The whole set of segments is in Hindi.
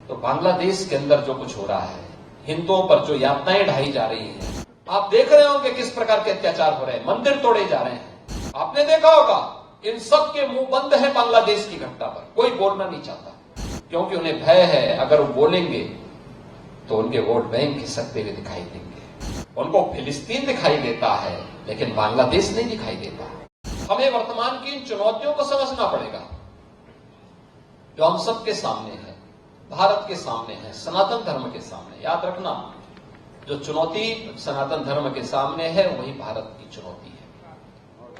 तो बांग्लादेश के अंदर जो कुछ हो रहा है, हिंदुओं पर जो यातनाएं ढाई जा रही हैं, आप देख रहे होंगे किस प्रकार के अत्याचार हो रहे हैं, मंदिर तोड़े जा रहे हैं। आपने देखा होगा इन सब के मुंह बंद है बांग्लादेश की घटना पर, कोई बोलना नहीं चाहता क्योंकि उन्हें भय है अगर वो बोलेंगे तो उनके वोट बैंक खिसकते हुए दिखाई देंगे। उनको फिलिस्तीन दिखाई देता है लेकिन बांग्लादेश नहीं दिखाई देता। हमें वर्तमान की इन चुनौतियों को समझना पड़ेगा जो हम सबके सामने है, भारत के सामने है, सनातन धर्म के सामने। याद रखना, जो चुनौती सनातन धर्म के सामने है वही भारत की चुनौती है,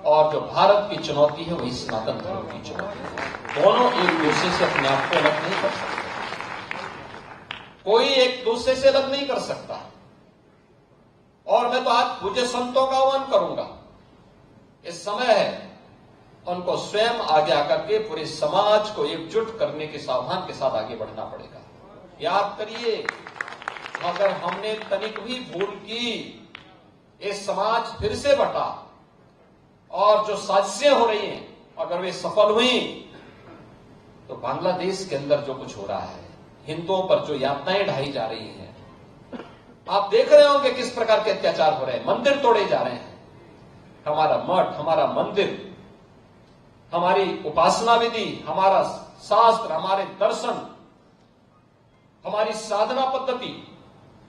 और जो भारत की चुनौती है वही सनातन धर्म की चुनौती है। दोनों एक दूसरे से अपने आप को अलग नहीं कर सकते, कोई एक दूसरे से अलग नहीं कर सकता। और मैं तो आज पूज्य संतों का आह्वान करूंगा, इस समय है उनको स्वयं आगे आकर के पूरे समाज को एकजुट करने के सावधान के साथ आगे बढ़ना पड़ेगा। याद करिए, अगर हमने तनिक भी भूल की, ये समाज फिर से बटा और जो साजिशें हो रही हैं अगर वे सफल हुई तो बांग्लादेश के अंदर जो कुछ हो रहा है, हिंदुओं पर जो यातनाएं ढाई जा रही हैं, आप देख रहे होंगे किस प्रकार के अत्याचार हो रहे हैं, मंदिर तोड़े जा रहे हैं। हमारा मठ, हमारा मंदिर, हमारी उपासना विधि, हमारा शास्त्र, हमारे दर्शन, हमारी साधना पद्धति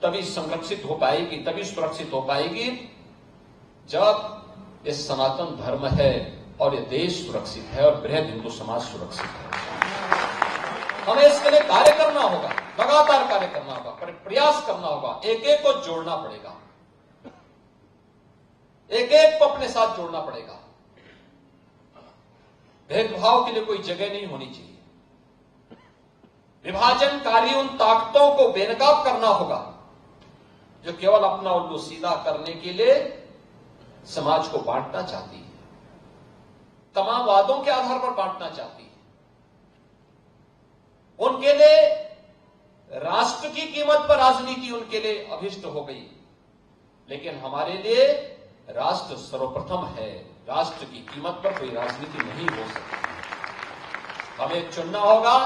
तभी संरक्षित हो पाएगी, तभी सुरक्षित हो पाएगी जब ये सनातन धर्म है और ये देश सुरक्षित है और बृहद हिंदू समाज सुरक्षित है। हमें इसके लिए कार्य करना होगा, लगातार कार्य करना होगा, प्रयास करना होगा, एक एक को जोड़ना पड़ेगा, एक एक को अपने साथ जोड़ना पड़ेगा। भेदभाव के लिए कोई जगह नहीं होनी चाहिए। विभाजनकारी उन ताकतों को बेनकाब करना होगा जो केवल अपना उल्लू सीधा करने के लिए समाज को बांटना चाहती है, तमाम वादों के आधार पर बांटना चाहती है। उनके लिए राष्ट्र की कीमत पर राजनीति उनके लिए अभिष्ट हो गई, लेकिन हमारे लिए राष्ट्र सर्वप्रथम है। राष्ट्र की कीमत पर कोई राजनीति नहीं हो सकती। हमें चुनना होगा,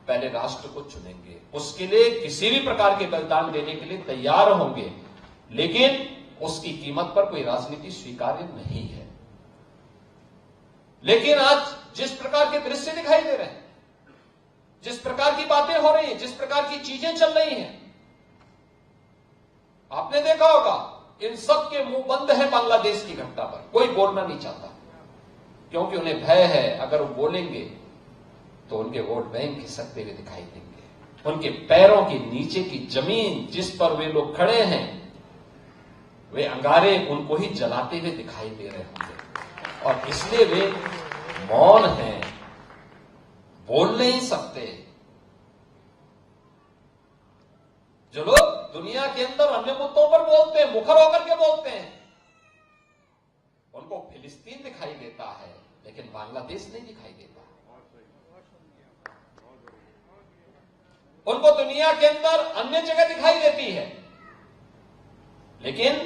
पहले राष्ट्र को चुनेंगे, उसके लिए किसी भी प्रकार के बलिदान देने के लिए तैयार होंगे, लेकिन उसकी कीमत पर कोई राजनीति स्वीकार्य नहीं है। लेकिन आज जिस प्रकार के दृश्य दिखाई दे रहे हैं, जिस प्रकार की बातें हो रही हैं, जिस प्रकार की चीजें चल रही हैं, आपने देखा होगा इन सब के मुंह बंद है बांग्लादेश की घटना पर, कोई बोलना नहीं चाहता क्योंकि उन्हें भय है अगर वो बोलेंगे तो उनके वोट बैंक खिसकते हुए दिखाई देंगे। उनके पैरों के नीचे की जमीन जिस पर वे लोग खड़े हैं, वे अंगारे उनको ही जलाते हुए दिखाई दे रहे होंगे और इसलिए वे मौन हैं, बोल नहीं सकते। जो लोग दुनिया के अंदर अन्य मुद्दों पर बोलते हैं, मुखर होकर के बोलते हैं, उनको फिलिस्तीन दिखाई देता है लेकिन बांग्लादेश नहीं दिखाई देता। उनको दुनिया के अंदर अन्य जगह दिखाई देती है लेकिन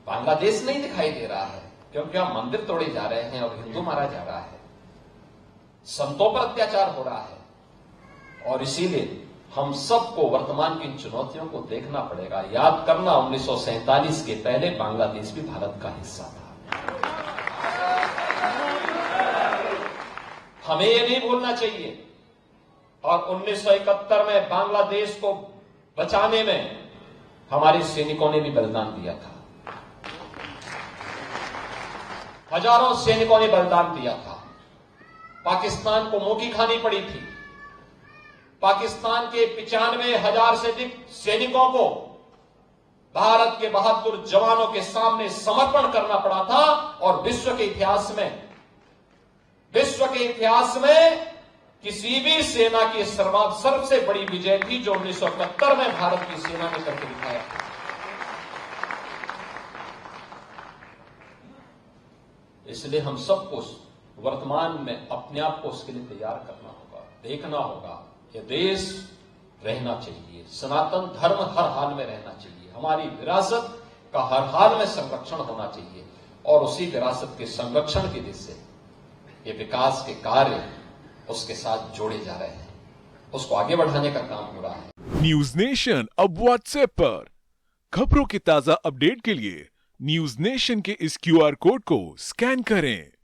बांग्लादेश नहीं दिखाई दे रहा है, क्योंकि वहां मंदिर तोड़े जा रहे हैं और हिंदू मारा जा रहा है, संतों पर अत्याचार हो रहा है। और इसीलिए हम सबको वर्तमान की इन चुनौतियों को देखना पड़ेगा। याद करना, 1947 के पहले बांग्लादेश भी भारत का हिस्सा था। हमें यह नहीं भूलना चाहिए। और 1971 में बांग्लादेश को बचाने में हमारे सैनिकों ने भी बलिदान दिया था, हजारों सैनिकों ने बलिदान दिया था। पाकिस्तान को मुंह की खानी पड़ी थी। पाकिस्तान के 95,000 से अधिक सैनिकों को भारत के बहादुर जवानों के सामने समर्पण करना पड़ा था। और विश्व के इतिहास में किसी भी सेना की सबसे बड़ी विजय थी जो 1971 में भारत की सेना ने करके दिखाया। इसलिए हम सबको वर्तमान में अपने आप को उसके लिए तैयार करना होगा, देखना होगा। यह देश रहना चाहिए, सनातन धर्म हर हाल में रहना चाहिए, हमारी विरासत का हर हाल में संरक्षण होना चाहिए। और उसी विरासत के संरक्षण की दिशा से ये विकास के कार्य उसके साथ जोड़े जा रहे हैं, उसको आगे बढ़ाने का काम हो रहा है। न्यूज नेशन अब व्हाट्सएप पर। खबरों के ताजा अपडेट के लिए न्यूज नेशन के इस क्यूआर कोड को स्कैन करें।